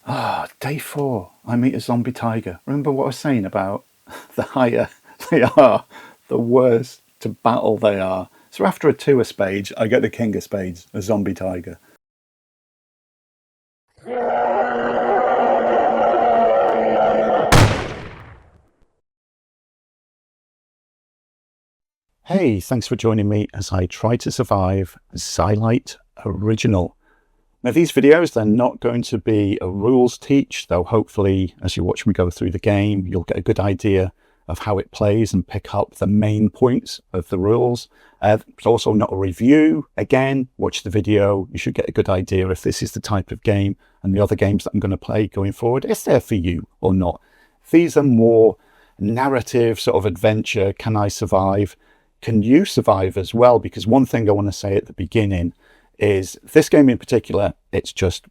Day 4. I meet a zombie tiger. Remember what I was saying about the higher they are, the worse to battle they are. So after a 2 of spades, I get the king of spades, a zombie tiger. Hey, thanks for joining me as I try to survive Zilight Original. Now these videos, they're not going to be a rules teach, though hopefully as you watch me go through the game, you'll get a good idea of how it plays and pick up the main points of the rules. It's also not a review. Again, watch the video. You should get a good idea if this is the type of game and the other games that I'm going to play going forward, is there for you or not. These are more narrative sort of adventure. Can I survive? Can you survive as well? Because one thing I want to say at the beginning is this game in particular, it's just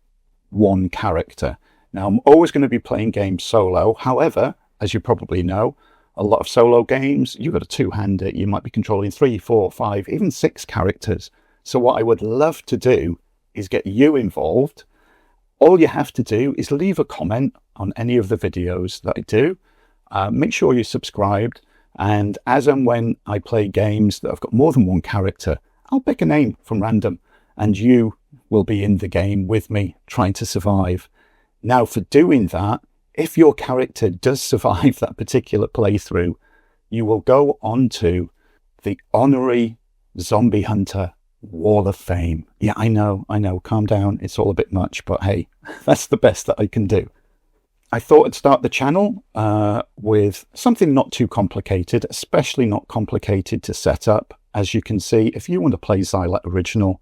one character. Now, I'm always going to be playing games solo. However, as you probably know, a lot of solo games, you've got a two-hander, you might be controlling 3, 4, 5, even 6 characters. So what I would love to do is get you involved. All you have to do is leave a comment on any of the videos that I do. Make sure you're subscribed. And as and when I play games that have got more than one character, I'll pick a name from random and you will be in the game with me trying to survive. Now, for doing that, if your character does survive that particular playthrough, you will go on to the Honorary Zombie Hunter Wall of Fame. Yeah, I know, calm down. It's all a bit much, but hey, that's the best that I can do. I thought I'd start the channel with something not too complicated, especially not complicated to set up. As you can see, if you want to play Zilight Original,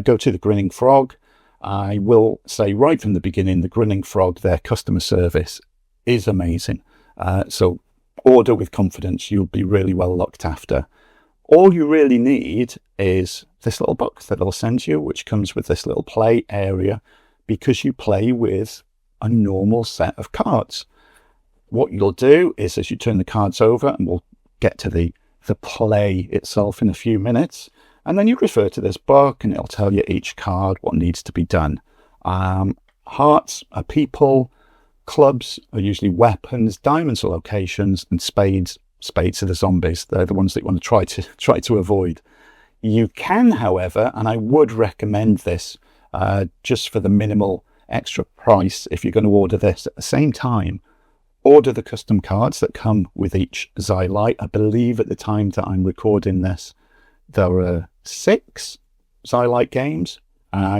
go to the Grinning Frog. I will say right from the beginning, the Grinning Frog, their customer service is amazing. So order with confidence. You'll be really well looked after. All you really need is this little book that they'll send you, which comes with this little play area, because you play with a normal set of cards. What you'll do is, as you turn the cards over, and we'll get to the play itself in a few minutes, and then you refer to this book and it'll tell you each card what needs to be done. Hearts are people, clubs are usually weapons, diamonds are locations, and spades are the zombies. They're the ones that you want to try to avoid. You can, however, and I would recommend this just for the minimal extra price, if you're going to order this at the same time, order the custom cards that come with each Zilight. I believe at the time that I'm recording this, there are 6 Zilight games.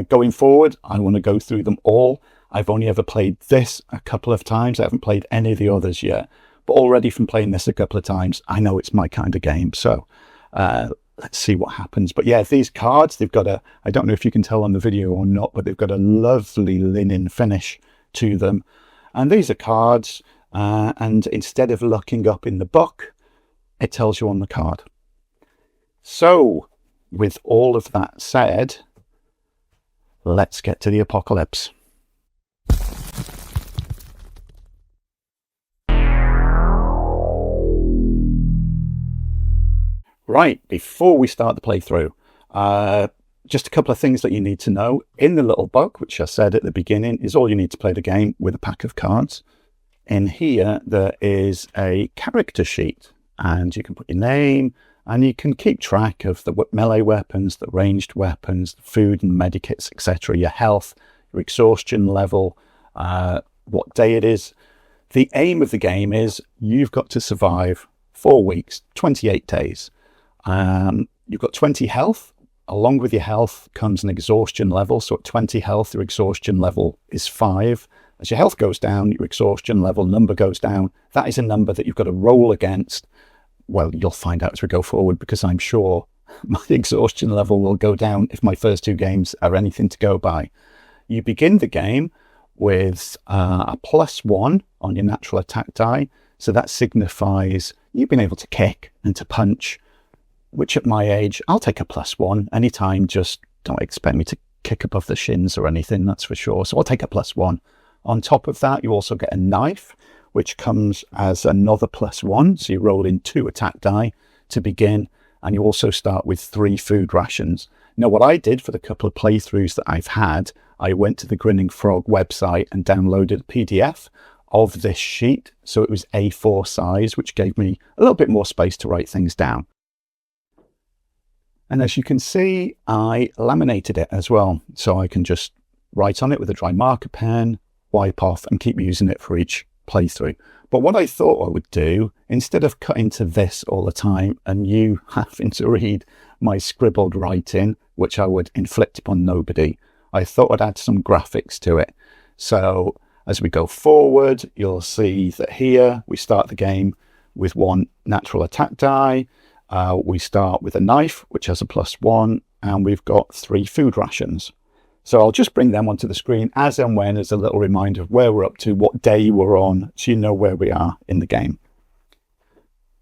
Going forward, I want to go through them all. I've only ever played this a couple of times. I haven't played any of the others yet, but already from playing this a couple of times, I know it's my kind of game. So let's see what happens. But yeah, these cards, they've got I don't know if you can tell on the video or not, but they've got a lovely linen finish to them. And these are cards, and instead of looking up in the book, it tells you on the card. So with all of that said, let's get to the apocalypse. Right, before we start the playthrough, just a couple of things that you need to know. In the little book, which I said at the beginning, is all you need to play the game with a pack of cards. In here, there is a character sheet, and you can put your name, and you can keep track of the melee weapons, the ranged weapons, the food and medikits, etc., your health, your exhaustion level, what day it is. The aim of the game is you've got to survive 4 weeks, 28 days. You've got 20 health. Along with your health comes an exhaustion level. So at 20 health, your exhaustion level is 5. As your health goes down, your exhaustion level number goes down. That is a number that you've got to roll against. Well, you'll find out as we go forward, because I'm sure my exhaustion level will go down if my first 2 games are anything to go by. You begin the game with a +1 on your natural attack die. So that signifies you've been able to kick and to punch, which at my age, I'll take a +1 anytime. Just don't expect me to kick above the shins or anything, that's for sure. So I'll take a +1. On top of that, you also get a knife, which comes as another +1. So you roll in 2 attack die to begin, and you also start with 3 food rations. Now, what I did for the couple of playthroughs that I've had, I went to the Grinning Frog website and downloaded a PDF of this sheet. So it was A4 size, which gave me a little bit more space to write things down. And as you can see, I laminated it as well. So I can just write on it with a dry marker pen, wipe off, and keep using it for each playthrough. But what I thought I would do, instead of cutting to this all the time and you having to read my scribbled writing, which I would inflict upon nobody, I thought I'd add some graphics to it. So as we go forward, you'll see that here we start the game with 1 natural attack die. We start with a knife, which has a +1, and we've got 3 food rations. So I'll just bring them onto the screen as and when as a little reminder of where we're up to, what day we're on, so you know where we are in the game.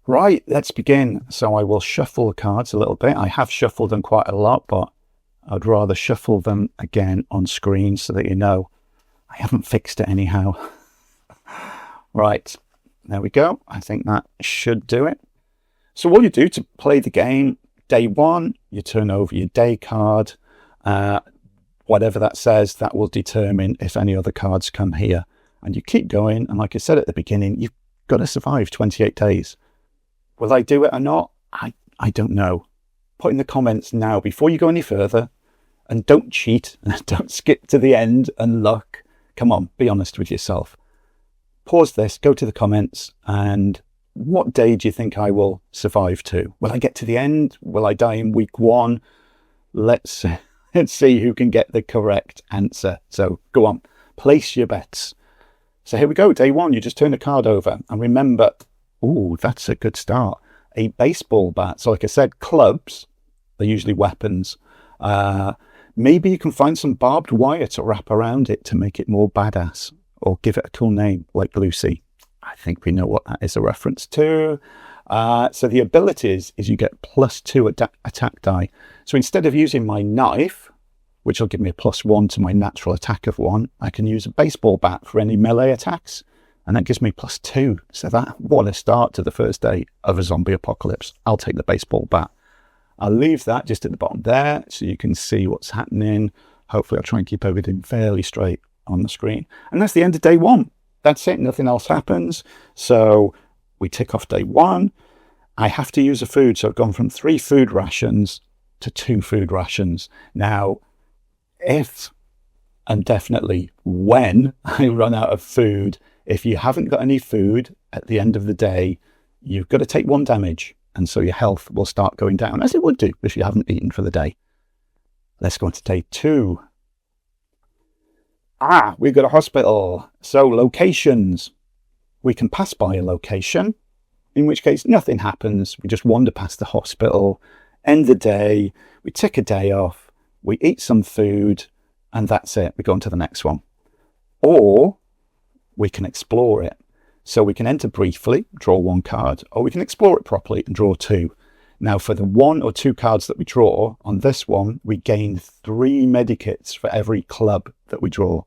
Right, let's begin. So I will shuffle the cards a little bit. I have shuffled them quite a lot, but I'd rather shuffle them again on screen so that you know I haven't fixed it anyhow. Right, there we go. I think that should do it. So all you do to play the game, day 1, you turn over your day card. Whatever that says, that will determine if any other cards come here. And you keep going. And like I said at the beginning, you've got to survive 28 days. Will I do it or not? I don't know. Put in the comments now before you go any further. And don't cheat. Don't skip to the end and look. Come on, be honest with yourself. Pause this, go to the comments, and what day do you think I will survive to? Will I get to the end? Will I die in week 1? Let's see who can get the correct answer. So go on, place your bets. So here we go, day 1, you just turn a card over. And remember, ooh, that's a good start. A baseball bat. So like I said, clubs, they're usually weapons. Maybe you can find some barbed wire to wrap around it to make it more badass, or give it a cool name like Lucy. I think we know what that is a reference to. So the abilities is you get +2 attack die. So instead of using my knife, which will give me a +1 to my natural attack of 1, I can use a baseball bat for any melee attacks, and that gives me +2. So what a start to the first day of a zombie apocalypse. I'll take the baseball bat. I'll leave that just at the bottom there so you can see what's happening. Hopefully I'll try and keep everything fairly straight on the screen. And that's the end of day 1. That's it, nothing else happens. So we tick off day 1. I have to use a food, so I've gone from 3 food rations to 2 food rations. Now, if and definitely when I run out of food, if you haven't got any food at the end of the day, you've got to take 1 damage. And so your health will start going down, as it would do if you haven't eaten for the day. Let's go on to day 2. We've got a hospital. So locations. We can pass by a location, in which case nothing happens. We just wander past the hospital, end the day, we take a day off, we eat some food, and that's it. We go on to the next one. Or we can explore it. So we can enter briefly, draw 1 card, or we can explore it properly and draw 2. Now for the 1 or 2 cards that we draw, on this one, we gain 3 medikits for every club that we draw.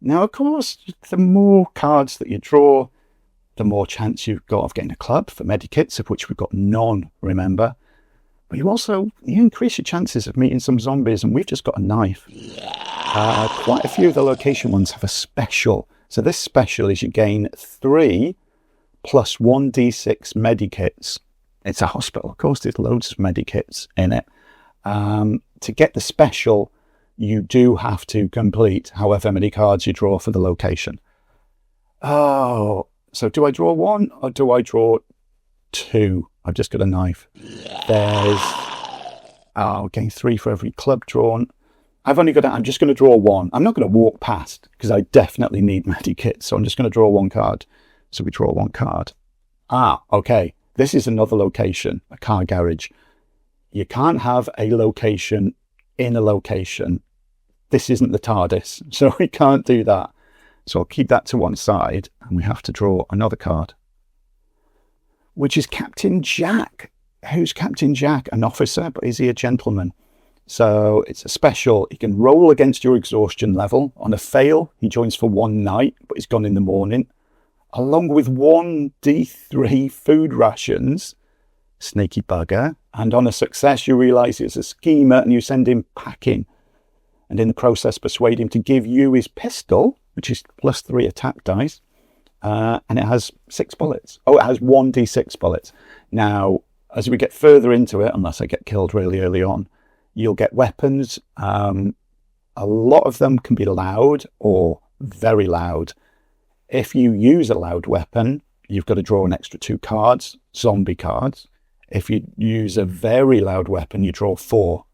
Now, of course, the more cards that you draw, the more chance you've got of getting a club for medikits, of which we've got none, remember. But you increase your chances of meeting some zombies, and we've just got a knife. Quite a few of the location ones have a special. So this special is you gain 3 plus 1d6 medikits. It's a hospital, of course, there's loads of medikits in it. To get the special, you do have to complete however many cards you draw for the location. Oh, so do I draw 1 or do I draw 2? I've just got a knife. Gain 3 for every club drawn. I'm just going to draw 1. I'm not going to walk past because I definitely need medikits. So I'm just going to draw 1 card. So we draw 1 card. Okay. This is another location, a car garage. You can't have a location in a location. This isn't the TARDIS, so we can't do that. So I'll keep that to one side, and we have to draw another card, which is Captain Jack. Who's Captain Jack? An officer, but is he a gentleman? So it's a special. He can roll against your exhaustion level. On a fail, he joins for 1 night, but he's gone in the morning, along with 1d3 food rations. Sneaky bugger. And on a success, you realize it's a schemer and you send him packing. And in the process, persuade him to give you his pistol, which is +3 attack dice. And it has 6 bullets. Oh, it has 1d6 bullets. Now, as we get further into it, unless I get killed really early on, you'll get weapons. A lot of them can be loud or very loud. If you use a loud weapon, you've got to draw an extra 2 cards, zombie cards. If you use a very loud weapon, you draw 4.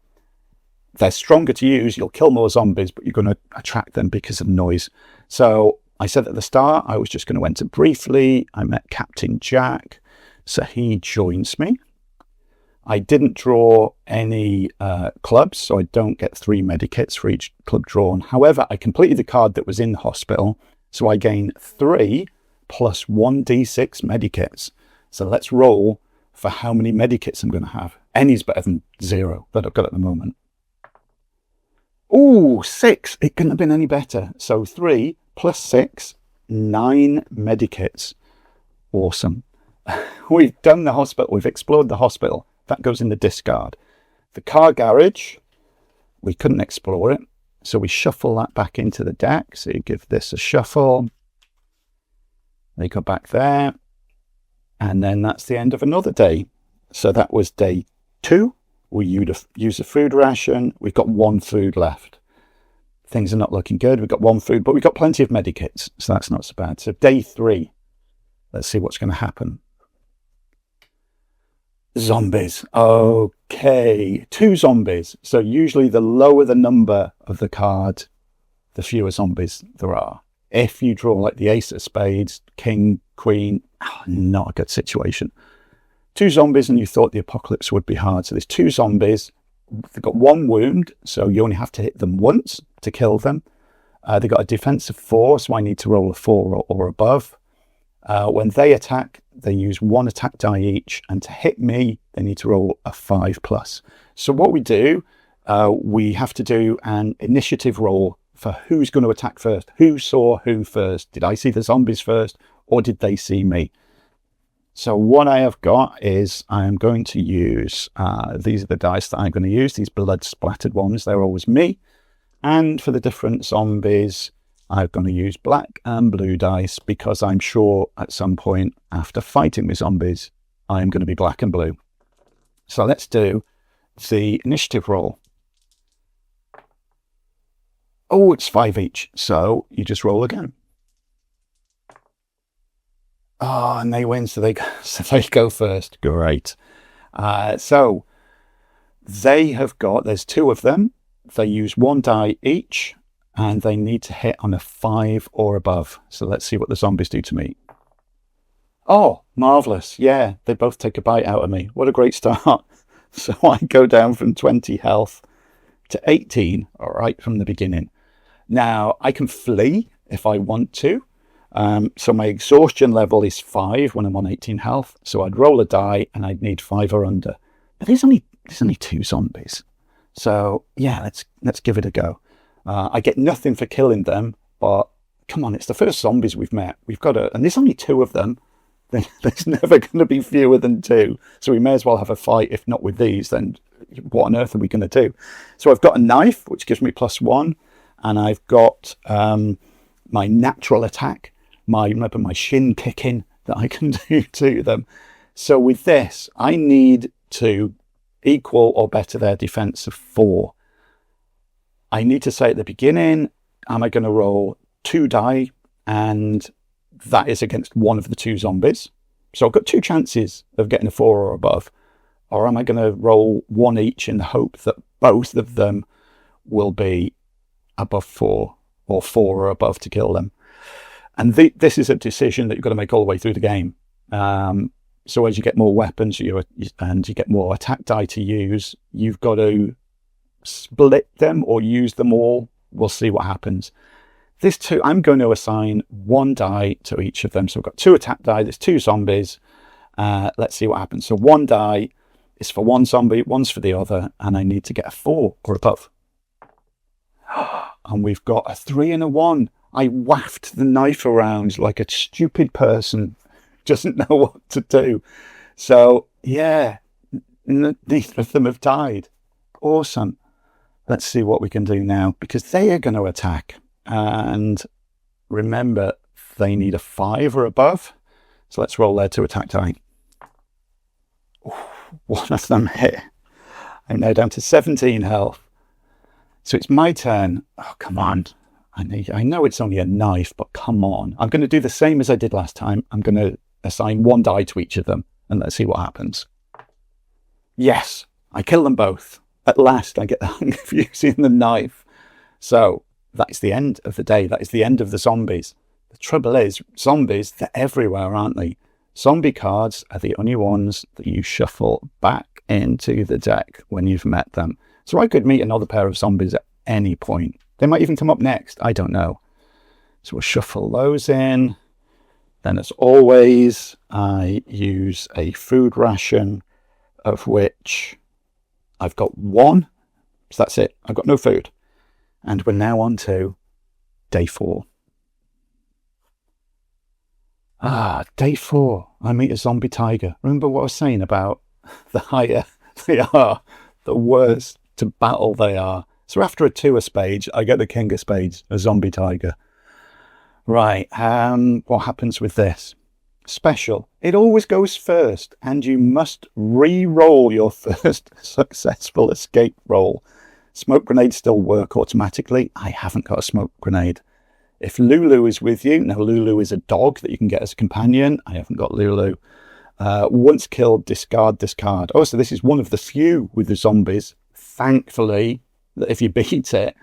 They're stronger to use. You'll kill more zombies, but you're going to attract them because of noise. So I said at the start, I was just going to enter briefly. I met Captain Jack, so he joins me. I didn't draw any clubs, so I don't get 3 medikits for each club drawn. However, I completed the card that was in the hospital, so I gain 3 plus 1d6 medikits. So let's roll for how many medikits I'm going to have. Any's better than 0 that I've got at the moment. Ooh, 6. It couldn't have been any better. So 3 plus 6, 9 medikits. Awesome. We've done the hospital. We've explored the hospital. That goes in the discard. The car garage, we couldn't explore it. So we shuffle that back into the deck. So you give this a shuffle. They go back there. And then that's the end of another day. So that was day 2. We use a food ration. We've got 1 food left. Things are not looking good. We've got 1 food, but we've got plenty of medikits. So that's not so bad. So day 3. Let's see what's going to happen. Zombies. Okay. 2 zombies. So usually the lower the number of the card, the fewer zombies there are. If you draw like the ace of spades, king, queen, not a good situation. 2 zombies and you thought the apocalypse would be hard. So there's 2 zombies. They've got 1 wound, so you only have to hit them once to kill them. They've got a defense of 4, so I need to roll a 4 or above. When they attack, they use 1 attack die each, and to hit me, they need to roll a 5+. So what we do, we have to do an initiative roll for who's going to attack first. Who saw who first? Did I see the zombies first, or did they see me? So what I have got is I am going to use, these are the dice that I'm going to use, these blood splattered ones, they're always me. And for the different zombies, I'm going to use black and blue dice because I'm sure at some point after fighting with zombies, I'm going to be black and blue. So let's do the initiative roll. Oh, it's 5 each. So you just roll again. Oh, and they win, so they go first. Great. So they have got, there's 2 of them. They use 1 die each, and they need to hit on a 5 or above. So let's see what the zombies do to me. Oh, marvellous. Yeah, they both take a bite out of me. What a great start. So I go down from 20 health to 18, right from the beginning. Now, I can flee if I want to. So my exhaustion level is 5 when I'm on 18 health. So I'd roll a die and I'd need 5 or under. But there's only 2 zombies. So yeah, let's give it a go. I get nothing for killing them, but come on, it's the first zombies we've met. We've got and there's only 2 of them. There's never going to be fewer than 2. So we may as well have a fight. If not with these, then what on earth are we going to do? So I've got a knife, which gives me +1. And I've got my natural attack. Remember my shin kicking that I can do to them. So with this, I need to equal or better their defense of 4. I need to say at the beginning, am I going to roll 2 die? And that is against one of the 2 zombies. So I've got 2 chances of getting a 4 or above. Or am I going to roll 1 each in the hope that both of them will be above 4 or 4 or above to kill them? And this is a decision that you've got to make all the way through the game. So as you get more weapons and you get more attack die to use, you've got to split them or use them all. We'll see what happens. This 2, I'm going to assign 1 die to each of them. So I've got 2 attack die. There's 2 zombies. Let's see what happens. So 1 die is for 1 zombie, 1's for the other, and I need to get a 4 or above. And we've got a 3 and a 1. I waft the knife around like a stupid person who doesn't know what to do. So yeah, Neither of them have died. Awesome. Let's see what we can do now, because they are going to attack. And remember, they need a 5 or above. So let's roll their 2 attack die. One of them hit. I'm now down to 17 health. So it's my turn. Oh, come on. I know it's only a knife, but come on. I'm going to do the same as I did last time. I'm going to assign 1 die to each of them, and let's see what happens. Yes, I kill them both. At last, I get the hang of using the knife. So that's the end of the day. That is the end of the zombies. The trouble is, zombies, they're everywhere, aren't they? Zombie cards are the only ones that you shuffle back into the deck when you've met them. So I could meet another pair of zombies at any point. They might even come up next. I don't know. So we'll shuffle those in. Then, as always, I use a food ration, of which I've got 1. So that's it. I've got no food. And we're now on to day 4. Day 4. I meet a zombie tiger. Remember what I was saying about the higher they are, the worse to battle they are. So after a 2 of spades, I get the king of spades, a zombie tiger. Right, what happens with this? Special. It always goes first, and you must re-roll your first successful escape roll. Smoke grenades still work automatically. I haven't got a smoke grenade. If Lulu is with you, now Lulu is a dog that you can get as a companion. I haven't got Lulu. Once killed, discard, discard. Oh, so this is one of the few with the zombies. Thankfully, that if you beat it,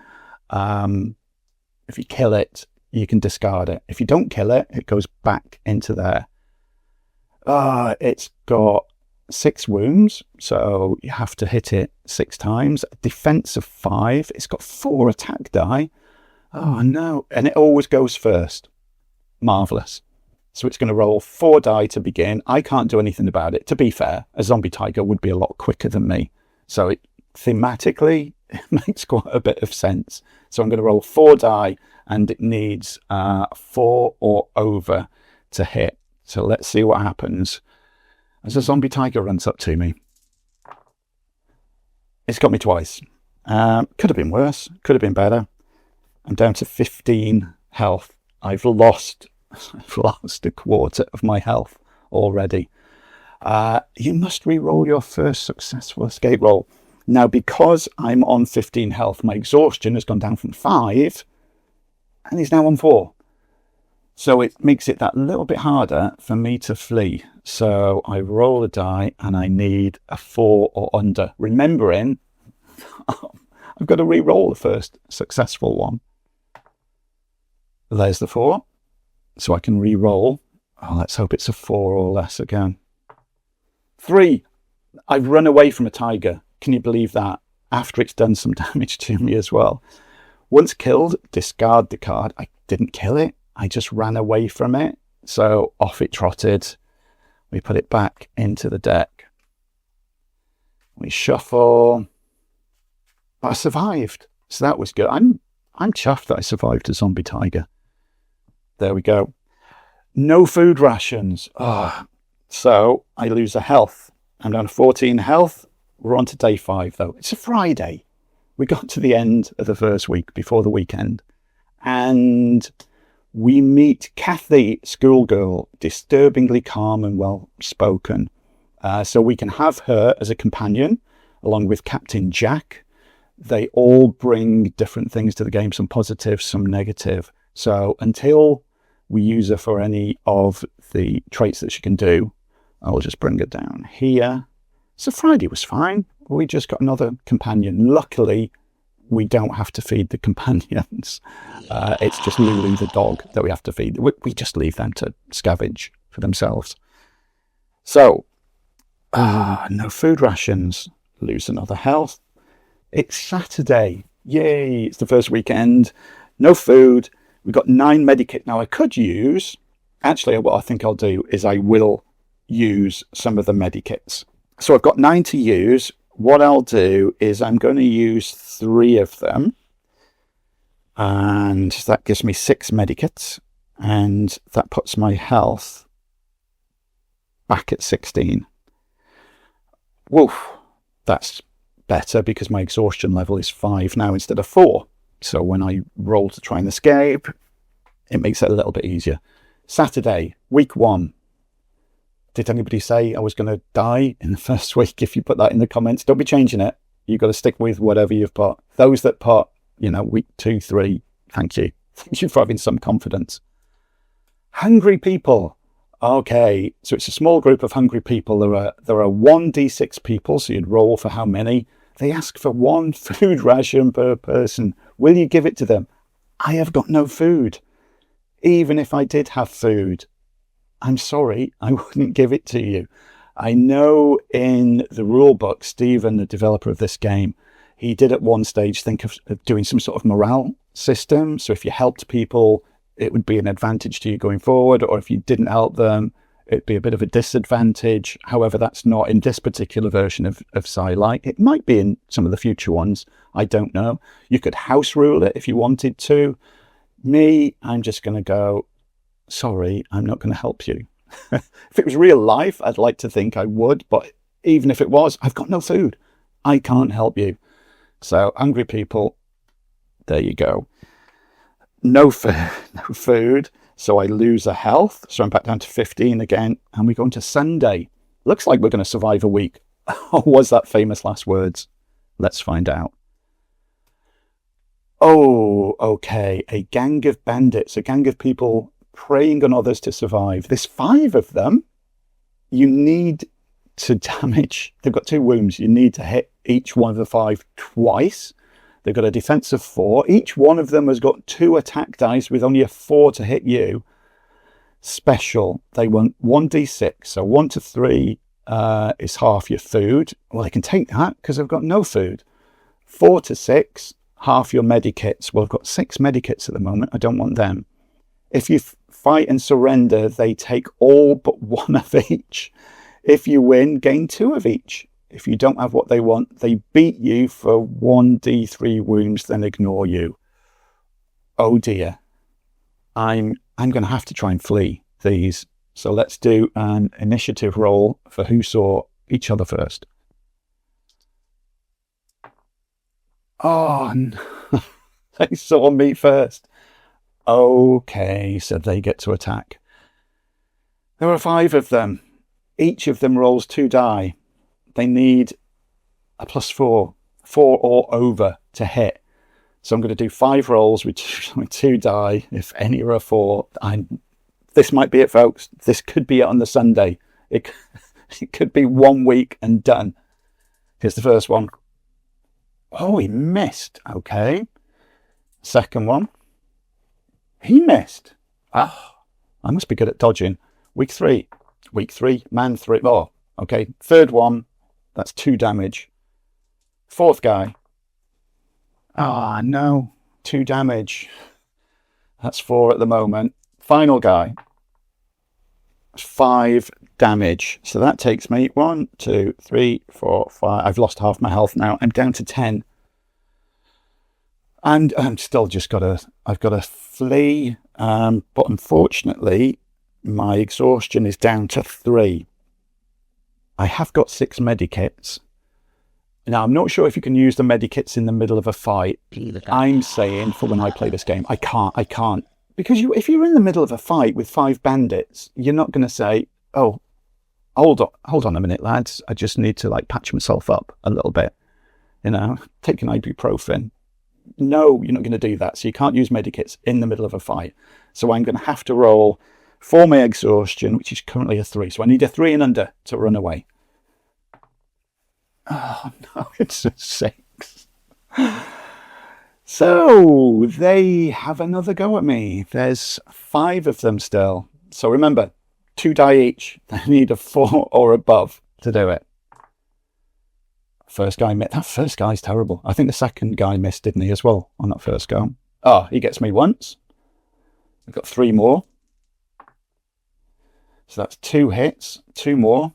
if you kill it, you can discard it. If you don't kill it, it goes back into there. It's got 6 wounds, so you have to hit it 6 times. A defense of 5. It's got 4 attack die. Oh no, and it always goes first. Marvellous. So it's going to roll 4 die to begin. I can't do anything about it. To be fair, a zombie tiger would be a lot quicker than me. So thematically, it makes quite a bit of sense. So I'm going to roll 4 die, and it needs 4 or over to hit. So let's see what happens as a zombie tiger runs up to me. It's got me twice. Could have been worse. Could have been better. I'm down to 15 health. I've lost a quarter of my health already. You must re-roll your first successful escape roll. Now, because I'm on 15 health, my exhaustion has gone down from 5, and he's now on 4. So it makes it that little bit harder for me to flee. So I roll a die, and I need a 4 or under. Remembering, I've got to re-roll the first successful one. There's the 4. So I can re-roll. Oh, let's hope it's a 4 or less again. 3. I've run away from a tiger. Can you believe that? After it's done some damage to me as well. Once killed, discard the card. I didn't kill it. I just ran away from it. So off it trotted. We put it back into the deck. We shuffle. But I survived. So that was good. I'm chuffed that I survived a zombie tiger. There we go. No food rations. So I lose a health. I'm down to 14 health. We're on to day 5, though. It's a Friday. We got to the end of the first week before the weekend. And we meet Kathy, schoolgirl, disturbingly calm and well-spoken. So we can have her as a companion, along with Captain Jack. They all bring different things to the game, some positive, some negative. So until we use her for any of the traits that she can do, I'll just bring her down here. So Friday was fine. We just got another companion. Luckily, we don't have to feed the companions. It's just Lulu the dog that we have to feed. We just leave them to scavenge for themselves. So, no food rations. Lose another health. It's Saturday. Yay, it's the first weekend. No food. We've got 9 medikit. Now I could use, actually what I think I'll do is I will use some of the medikits. So I've got 9 to use. What I'll do is I'm going to use 3 of them. And that gives me 6 medikits. And that puts my health back at 16. Woof, that's better because my exhaustion level is 5 now instead of 4. So when I roll to try and escape, it makes it a little bit easier. Saturday, week 1. Did anybody say I was going to die in the first week? If you put that in the comments, don't be changing it. You've got to stick with whatever you've put. Those that put, week 2, 3, thank you. Thank you for having some confidence. Hungry people. Okay, so it's a small group of hungry people. There are 1d6 people, so you'd roll for how many. They ask for 1 food ration per person. Will you give it to them? I have got no food. Even if I did have food, I'm sorry, I wouldn't give it to you. I know in the rule book, Stephen, the developer of this game, he did at one stage think of doing some sort of morale system. So if you helped people, it would be an advantage to you going forward, or if you didn't help them, it'd be a bit of a disadvantage. However, that's not in this particular version of Zilight. It might be in some of the future ones. I don't know. You could house rule it if you wanted to. Me, I'm just going to go, sorry, I'm not going to help you. If it was real life, I'd like to think I would, but even if it was, I've got no food. I can't help you. So, hungry people, there you go. No food, so I lose a health. So I'm back down to 15 again, and we go into Sunday. Looks like we're going to survive a week. Or was that famous last words? Let's find out. Oh, okay. A gang of bandits, a gang of people preying on others to survive. There's 5 of them. You need to damage. They've got 2 wounds. You need to hit each one of the 5 twice. They've got a defense of 4. Each one of them has got 2 attack dice with only a 4 to hit you. Special. They want 1d6. So 1 to 3 is half your food. Well, they can take that because they've got no food. 4 to 6, half your medikits. Well, I've got 6 medikits at the moment. I don't want them. If you fight and surrender, they take all but 1 of each. If you win, gain 2 of each. If you don't have what they want, they beat you for 1d3 wounds, then ignore you. Oh dear. I'm going to have to try and flee these. So let's do an initiative roll for who saw each other first. Oh, no. They saw me first. Okay, so they get to attack. There are 5 of them. Each of them rolls 2 die. They need a +4, 4 or over to hit. So I'm going to do 5 rolls with 2 die. If any are a 4, this might be it, folks. This could be it on the Sunday. It could be 1 week and done. Here's the first one. Oh, he missed. Okay. Second one. He missed. Ah, I must be good at dodging. Week 3. Week 3, man 3. Oh, okay. Third one. That's 2 damage. Fourth guy. Ah, no. 2 damage. That's 4 at the moment. Final guy. 5 damage. So that takes me 1, 2, 3, 4, 5. I've lost half my health now. I'm down to 10. And I'm still just I've got to flee. But unfortunately, my exhaustion is down to 3. I have got 6 medikits. Now, I'm not sure if you can use the medikits in the middle of a fight. I'm saying for when I play this game, I can't. Because if you're in the middle of a fight with 5 bandits, you're not going to say, oh, hold on a minute, lads. I just need to patch myself up a little bit. Take an ibuprofen. No, you're not going to do that. So you can't use medikits in the middle of a fight. So I'm going to have to roll for my exhaustion, which is currently a 3. So I need a 3 and under to run away. Oh, no, it's a 6. So they have another go at me. There's 5 of them still. So remember, 2 die each. They need a 4 or above to do it. First guy missed. That first guy's terrible. I think the second guy missed, didn't he, as well, on that first go? Oh, he gets me once. We've got 3 more. So that's 2 hits, 2 more.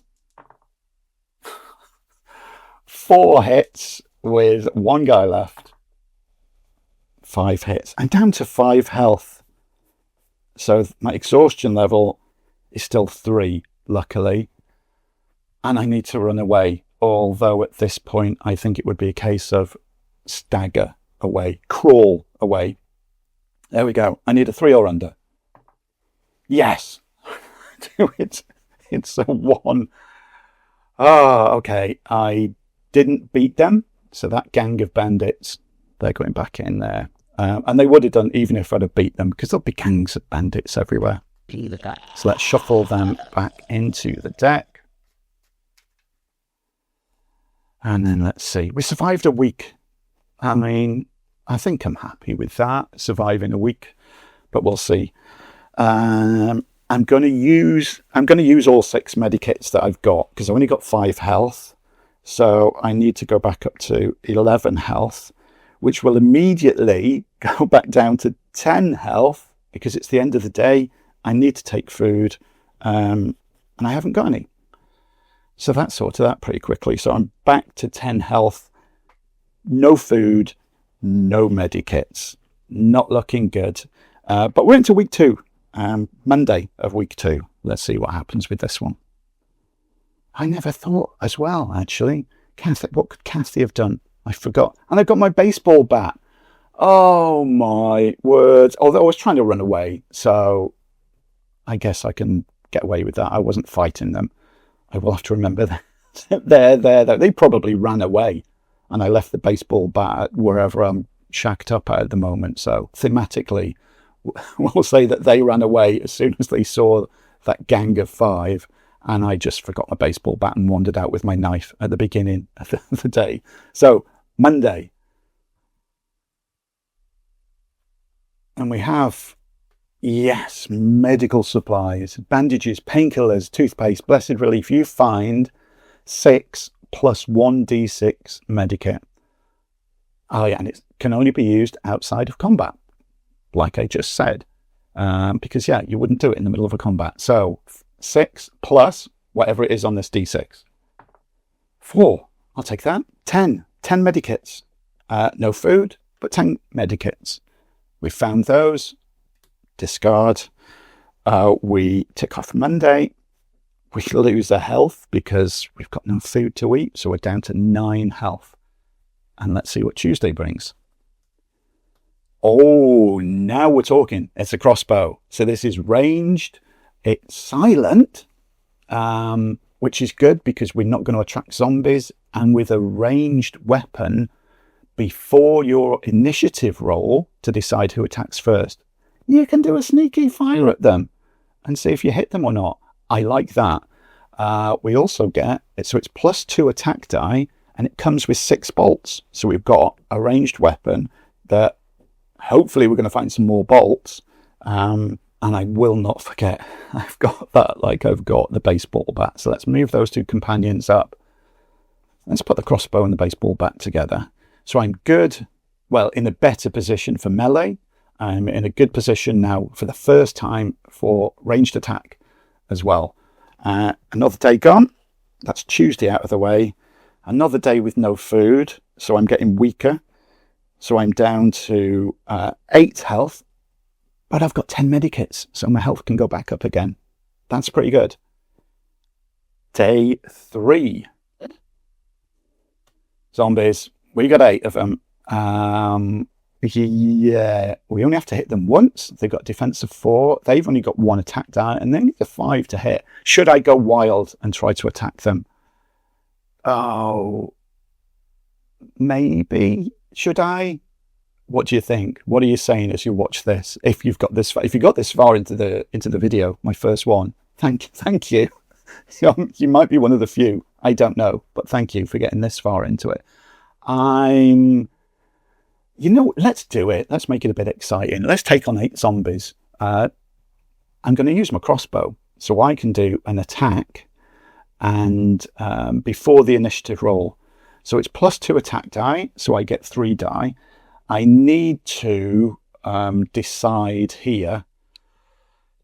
4 hits with 1 guy left. 5 hits. I'm down to 5 health. So my exhaustion level is still 3, luckily. And I need to run away. Although at this point, I think it would be a case of stagger away, crawl away. There we go. I need a 3 or under. Yes. Do it. It's a 1. Ah, okay. I didn't beat them. So that gang of bandits, they're going back in there. And they would have done even if I'd have beat them, because there'll be gangs of bandits everywhere. So let's shuffle them back into the deck. And then let's see. We survived a week. I mean, I think I'm happy with that, surviving a week. But we'll see. I'm going to use all 6 medikits that I've got, because I've only got 5 health. So I need to go back up to 11 health, which will immediately go back down to 10 health, because it's the end of the day. I need to take food, and I haven't got any. So that sorted that pretty quickly. So I'm back to 10 health, no food, no medikits. Not looking good. But we're into week 2, Monday of week 2. Let's see what happens with this one. I never thought as well, actually. Kathy, what could Kathy have done? I forgot. And I've got my baseball bat. Oh, my word. Although I was trying to run away, so I guess I can get away with that. I wasn't fighting them. I will have to remember that. They probably ran away, and I left the baseball bat wherever I'm shacked up at the moment. So thematically, we'll say that they ran away as soon as they saw that gang of 5. And I just forgot my baseball bat and wandered out with my knife at the beginning of the day. So, Monday. And we have, yes, medical supplies, bandages, painkillers, toothpaste, blessed relief. You find 6 plus 1d6 medikit. Oh, yeah, and it can only be used outside of combat, like I just said. Because, yeah, you wouldn't do it in the middle of a combat. So, 6 plus whatever it is on this d6. 4, I'll take that. 10 medikits. No food, but 10 medikits. We found those. Discard. We tick off Monday. We lose a health because we've got no food to eat. So we're down to 9 health. And let's see what Tuesday brings. Oh, now we're talking. It's a crossbow. So this is ranged. It's silent, which is good because we're not going to attract zombies. And with a ranged weapon, before your initiative roll to decide who attacks first, you can do a sneaky fire at them and see if you hit them or not. I like that. We also get, so it's +2 attack die, and it comes with 6 bolts. So we've got a ranged weapon that hopefully we're going to find some more bolts. And I will not forget, I've got that like I've got the baseball bat. So let's move those 2 companions up. Let's put the crossbow and the baseball bat together. So I'm good, well, in a better position for melee. I'm in a good position now for the first time for ranged attack as well. Another day gone. That's Tuesday out of the way. Another day with no food. So I'm getting weaker. So I'm down to 8 health. But I've got 10 medikits, so my health can go back up again. That's pretty good. Day 3. Zombies. We got 8 of them. Yeah, we only have to hit them once. They've got defense of 4. They've only got 1 attack die, and they need a 5 to hit. Should I go wild and try to attack them? Oh, maybe. Should I? What do you think? What are you saying as you watch this? If you've got this far, if you got this far into the video, my first one, thank you. You might be one of the few. I don't know, but thank you for getting this far into it. Let's do it. Let's make it a bit exciting. Let's take on 8 zombies. I'm going to use my crossbow, so I can do an attack, and before the initiative roll, so it's +2 attack die, so I get 3 die. I need to decide here,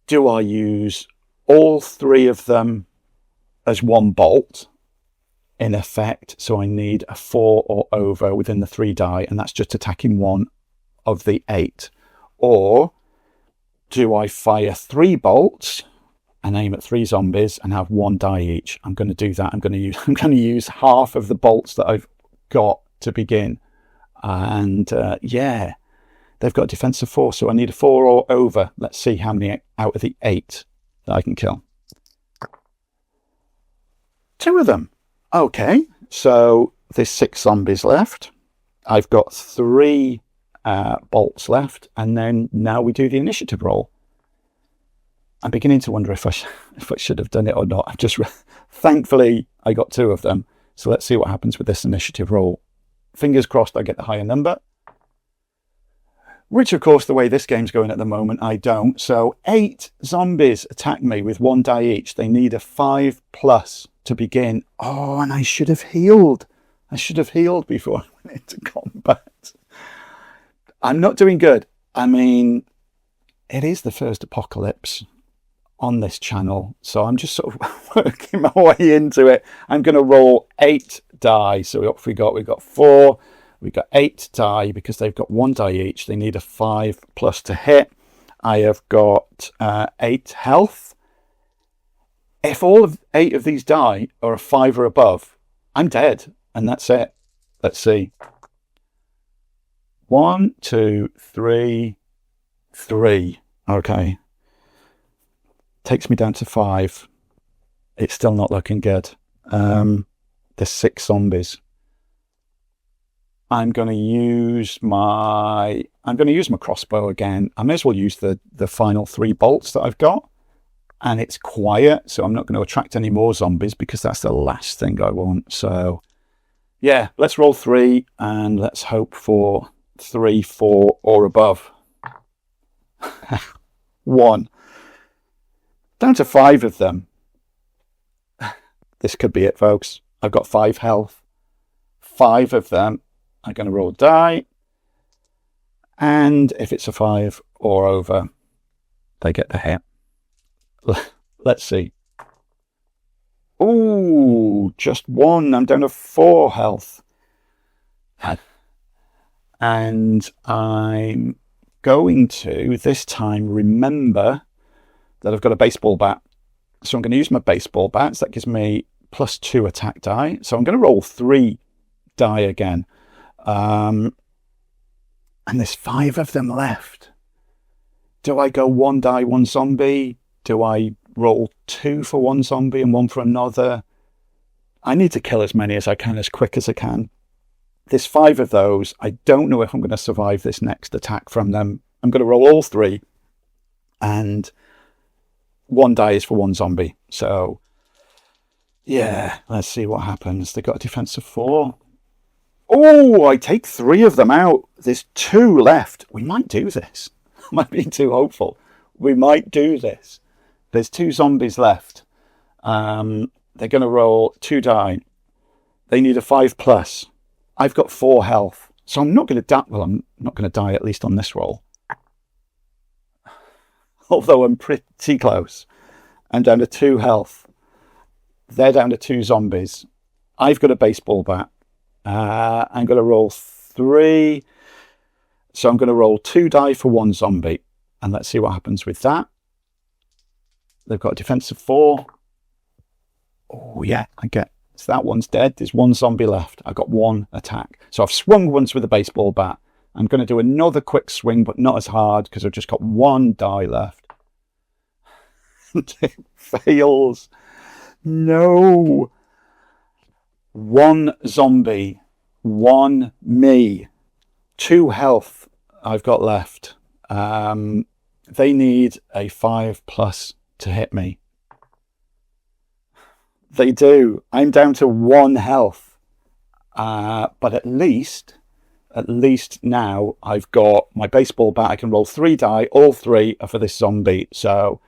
do I use all 3 of them as 1 bolt in effect? So I need a 4 or over within the 3 die, and that's just attacking 1 of the 8. Or do I fire 3 bolts and aim at 3 zombies and have 1 die each. I'm going to do that. I'm going to use half of the bolts that I've got to begin. And yeah, they've got defensive 4, so I need a 4 or over. Let's see how many out of the 8 that I can kill. 2 of them. Okay, so there's 6 zombies left. I've got 3 bolts left, and then now we do the initiative roll. I'm beginning to wonder if I should have done it or not. I've just thankfully I got 2 of them. So let's see what happens with this initiative roll. Fingers crossed I get the higher number. Which, of course, the way this game's going at the moment, I don't. So 8 zombies attack me with 1 die each. They need a 5+ to begin. Oh, and I should have healed. I should have healed before I went into combat. I'm not doing good. I mean, it is the first apocalypse on this channel, so I'm just sort of working my way into it. I'm going to roll 8 die. So what we got 4. We got 8 die because they've got 1 die each. They need a 5+ to hit. I have got 8 health. If all of 8 of these die are a 5 or above, I'm dead, and that's it. Let's see. 1, 2, 3, 3. Okay. Takes me down to 5. It's still not looking good. There's 6 zombies. I'm going to use my crossbow again. I may as well use the final 3 bolts that I've got. And it's quiet, so I'm not going to attract any more zombies because that's the last thing I want. So yeah, let's roll 3 and let's hope for 3, 4 or above. 1. Down to 5 of them. This could be it, folks. I've got 5 health. 5 of them. I'm going to roll die. And if it's a 5 or over, they get the hit. Let's see. Ooh, just 1. I'm down to 4 health. And I'm going to, this time, remember that I've got a baseball bat. So I'm going to use my baseball bats. That gives me +2 attack die. So I'm going to roll 3 die again. And there's 5 of them left. Do I go 1 die, 1 zombie? Do I roll 2 for 1 zombie and 1 for another? I need to kill as many as I can, as quick as I can. There's 5 of those. I don't know if I'm going to survive this next attack from them. I'm going to roll all 3. And 1 die is for 1 zombie. So, yeah, let's see what happens. They've got a defensive 4. Oh, I take 3 of them out. There's 2 left. We might do this. I might be too hopeful. We might do this. There's 2 zombies left. They're going to roll 2 die. They need a 5+. I've got 4 health. So I'm not going to die. Well, I'm not going to die, at least on this roll. Although I'm pretty close. I'm down to 2 health. They're down to 2 zombies. I've got a baseball bat. I'm going to roll 3. So I'm going to roll 2 die for 1 zombie. And let's see what happens with that. They've got a defensive 4. Oh, yeah, so that one's dead. There's 1 zombie left. I've got 1 attack. So I've swung once with a baseball bat. I'm going to do another quick swing, but not as hard because I've just got 1 die left. It fails. No. 1 zombie. 1 me. 2 health I've got left. They need a 5+ to hit me. They do. I'm down to 1 health. But at least now I've got my baseball bat. I can roll 3 die. All 3 are for this zombie. So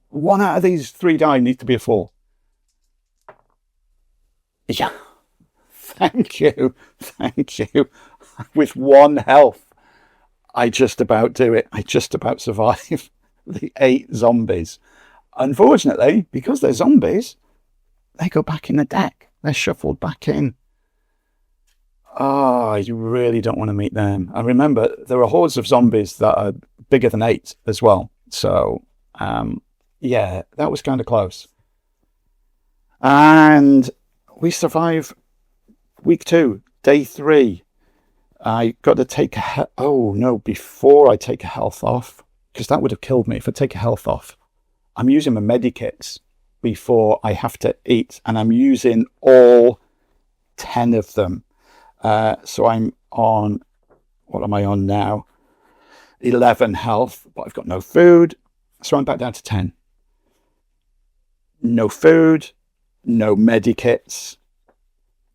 1 out of these 3 die needs to be a 4. Yeah. Thank you. Thank you. With 1 health, I just about do it. I just about survive the 8 zombies. Unfortunately, because they're zombies, they go back in the deck. They're shuffled back in. Oh, you really don't want to meet them. And remember, there are hordes of zombies that are bigger than 8 as well. So, Yeah, that was kind of close. And we survive week 2, day 3. I got to take oh no, before I take a health off, because that would have killed me if I take a health off. I'm using my medikits before I have to eat, and I'm using all 10 of them. So I'm on, what am I on now? 11 health, but I've got no food. So I'm back down to 10. No food, no medikits,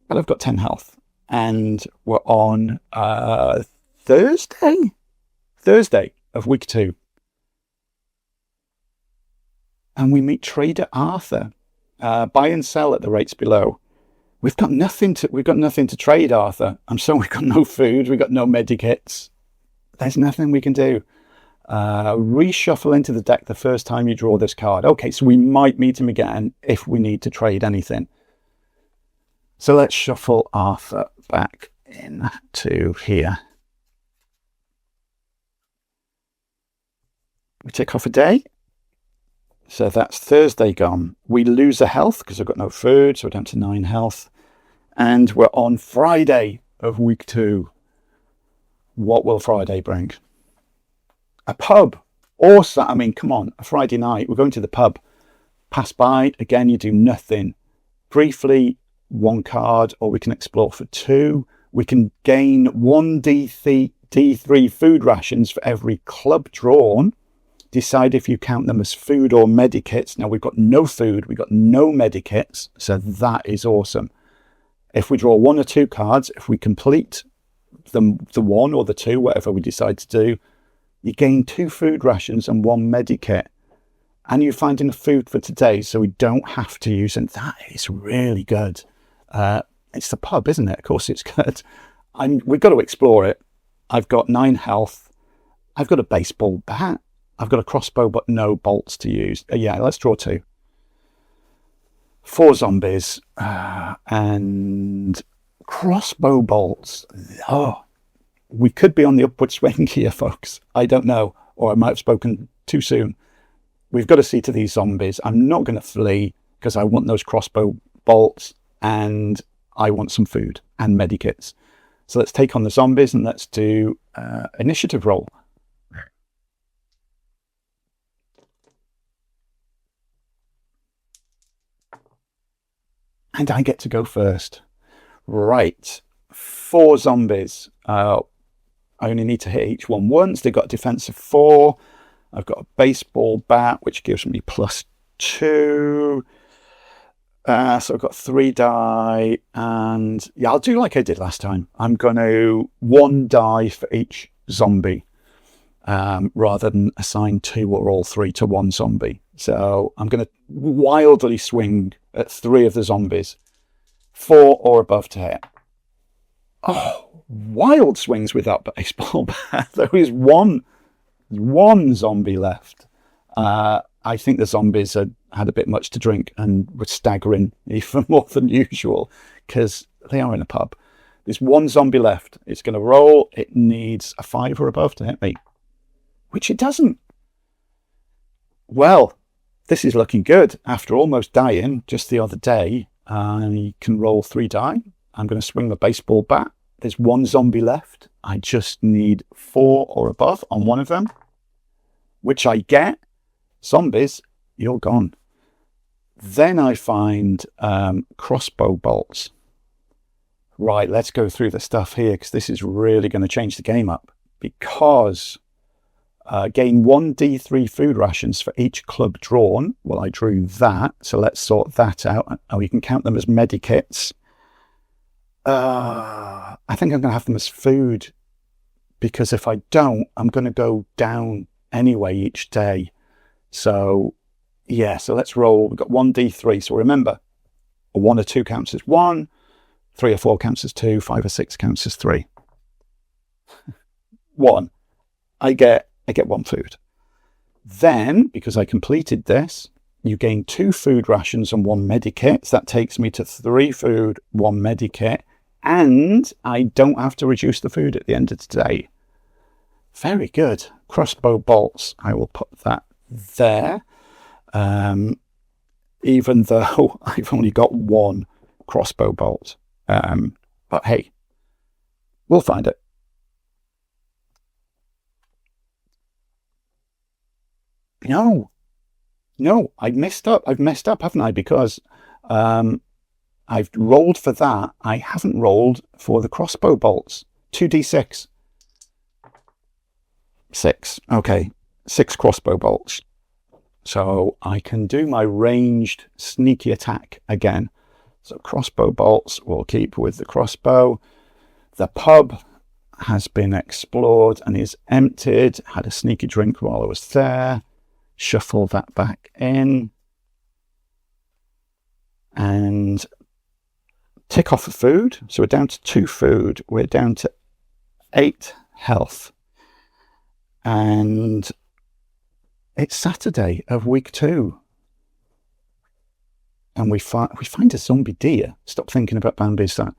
but I've got 10 health. And we're on Thursday of week 2. And we meet Trader Arthur. Buy and sell at the rates below. We've got nothing to trade, Arthur. We've got no food, we've got no medikits. There's nothing we can do. Reshuffle into the deck the first time you draw this card. Okay, so we might meet him again if we need to trade anything. So let's shuffle Arthur back into here. We take off a day. So that's Thursday gone. We lose a health because I've got no food, so we're down to 9 health. And we're on Friday of week 2. What will Friday bring? A pub. Or, I mean, come on, a Friday night. We're going to the pub. Pass by. Again, you do nothing. Briefly, 1 card, or we can explore for 2. We can gain 1 D3 food rations for every club drawn. Decide if you count them as food or medikits. Now, we've got no food, we've got no medikits, so that is awesome. If we draw 1 or 2 cards, if we complete the 1 or the 2, whatever we decide to do, you gain 2 food rations and 1 medikit. And you find enough food for today, so we don't have to use it. That is really good. It's the pub, isn't it? Of course it's good. We've got to explore it. I've got 9 health. I've got a baseball bat. I've got a crossbow, but no bolts to use. Yeah, let's draw 2. 4 zombies and crossbow bolts. Oh, we could be on the upward swing here, folks. I don't know, or I might have spoken too soon. We've got to see to these zombies. I'm not going to flee because I want those crossbow bolts and I want some food and medikits. So let's take on the zombies and let's do initiative roll. And I get to go first. Right. 4 zombies. I only need to hit each one once. They've got a defense of 4. I've got a baseball bat, which gives me +2. So I've got 3 die. And yeah, I'll do like I did last time. I'm going to 1 die for each zombie, rather than assign 2 or all 3 to 1 zombie. So I'm going to wildly swing at 3 of the zombies. 4 or above to hit. Oh, wild swings with that baseball bat. There is one zombie left. I think the zombies had a bit much to drink and were staggering even more than usual because they are in a pub. There's 1 zombie left. It's going to roll. It needs a 5 or above to hit me, which it doesn't. Well, this is looking good. After almost dying just the other day, I can roll 3 die. I'm going to swing the baseball bat. There's 1 zombie left. I just need 4 or above on one of them, which I get. Zombies, you're gone. Then I find crossbow bolts. Right, let's go through the stuff here because this is really going to change the game up. Because gain 1 D3 food rations for each club drawn. Well, I drew that, so let's sort that out. Oh, you can count them as medikits. I think I'm going to have them as food because if I don't, I'm going to go down anyway each day. So, yeah, so let's roll. We've got 1 D3. So remember, a 1 or 2 counts as 1, 3 or 4 counts as 2, 5 or 6 counts as 3. 1. I get 1 food. Then, because I completed this, you gain 2 food rations and 1 medikit. So that takes me to 3 food, 1 medikit. And I don't have to reduce the food at the end of the day. Very good. Crossbow bolts. I will put that there. even though I've only got one crossbow bolt. But hey, we'll find it. No, I've messed up, haven't I? Because I've rolled for that. I haven't rolled for the crossbow bolts. 2d6. 6. Okay, 6 crossbow bolts. So I can do my ranged sneaky attack again. So crossbow bolts will keep with the crossbow. The pub has been explored and is emptied. Had a sneaky drink while I was there. Shuffle that back in. And tick off the food. So we're down to 2 food. We're down to 8 health. And it's Saturday of week 2. And we find a zombie deer. Stop thinking about Bambi's that.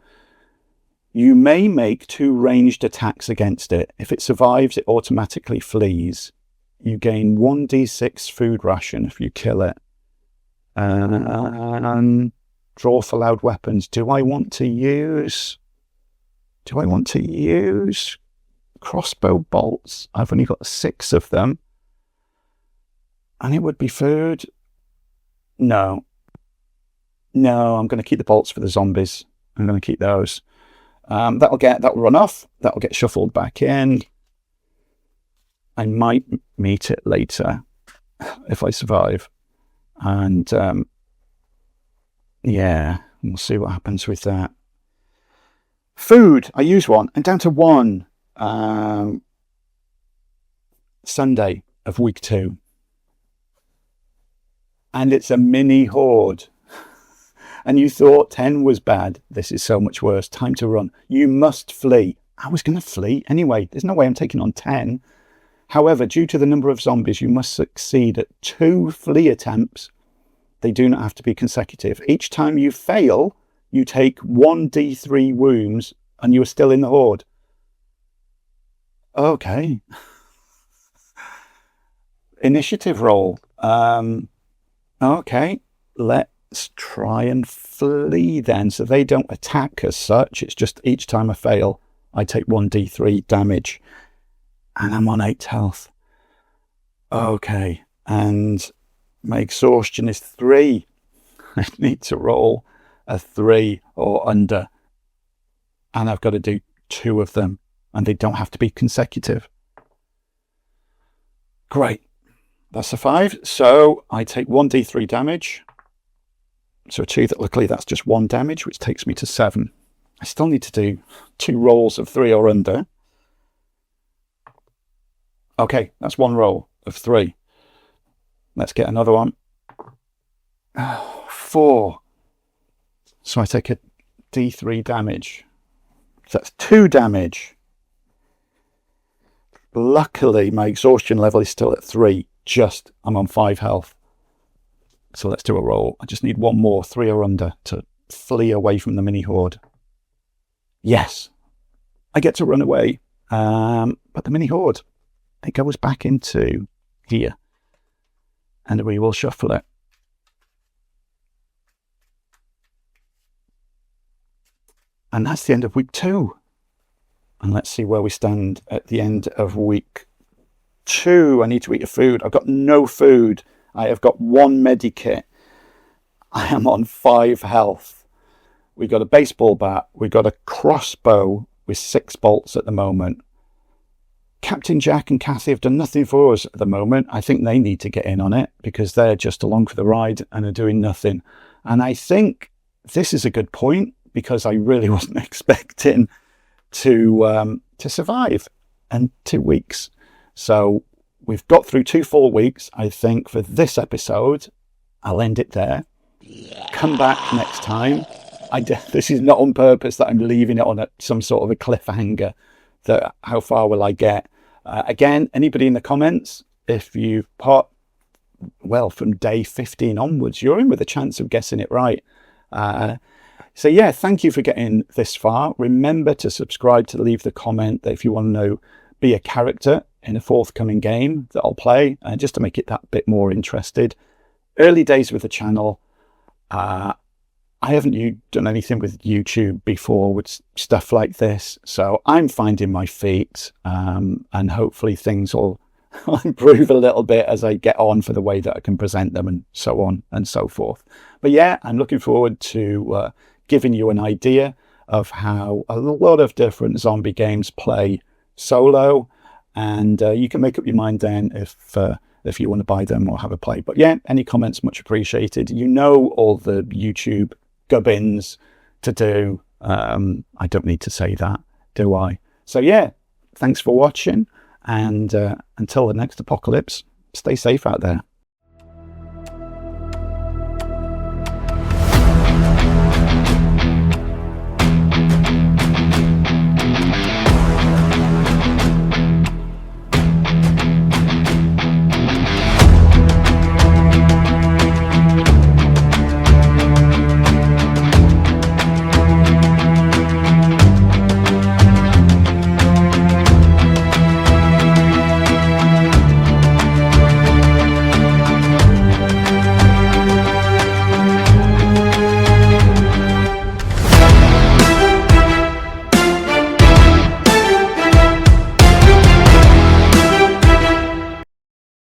You may make 2 ranged attacks against it. If it survives, it automatically flees. You gain 1d6 food ration if you kill it. And draw for loud weapons. Do I want to use crossbow bolts? I've only got 6 of them. And it would be food. No, I'm going to keep the bolts for the zombies. I'm going to keep those. That'll run off. That'll get shuffled back in. I might meet it later if I survive. And yeah, we'll see what happens with that. Food, I use 1. I'm down to 1. Sunday of week 2. And it's a mini horde. And you thought 10 was bad. This is so much worse. Time to run. You must flee. I was going to flee anyway. There's no way I'm taking on 10. However, due to the number of zombies, you must succeed at 2 flee attempts. They do not have to be consecutive. Each time you fail, you take 1d3 wounds and you are still in the horde. Okay. Initiative roll. Okay, let's try and flee then. So they don't attack as such. It's just each time I fail, I take 1d3 damage. And I'm on 8 health. Okay, and my exhaustion is 3. I need to roll a 3 or under. And I've got to do 2 of them. And they don't have to be consecutive. Great. That's a 5. So I take 1d3 damage. So luckily that's just 1 damage, which takes me to 7. I still need to do 2 rolls of 3 or under. Okay, that's 1 roll of 3. Let's get another one. 4. So I take a d3 damage. So that's 2 damage. Luckily, my exhaustion level is still at 3. I'm on 5 health. So let's do a roll. I just need 1 more, 3 or under, to flee away from the mini horde. Yes, I get to run away. But the mini horde, it goes back into here. And we will shuffle it. And that's the end of week 2. And let's see where we stand at the end of week 2. I need to eat a food. I've got no food. I have got 1 medikit. I am on 5 health. We got a baseball bat. We got a crossbow with 6 bolts at the moment. Captain Jack and Kathy have done nothing for us at the moment. I think they need to get in on it because they're just along for the ride and are doing nothing. And I think this is a good point because I really wasn't expecting to survive in 2 weeks. So we've got through 2 full weeks. I think for this episode, I'll end it there. Come back next time. This is not on purpose that I'm leaving it on some sort of a cliffhanger. That how far will I get? Again, anybody in the comments, if you've from day 15 onwards, you're in with a chance of guessing it right. So yeah, thank you for getting this far. Remember to subscribe, to leave the comment that if you want to be a character in a forthcoming game that I'll play, just to make it that bit more interested. early days with the channel. I haven't done anything with YouTube before with stuff like this, so I'm finding my feet, and hopefully things will improve a little bit as I get on for the way that I can present them and so on and so forth. But yeah, I'm looking forward to giving you an idea of how a lot of different zombie games play solo, and you can make up your mind then if you want to buy them or have a play. But yeah, any comments much appreciated. You know all the YouTube gubbins to do. I don't need to say that, do I? So yeah, thanks for watching, and until the next apocalypse, stay safe out there.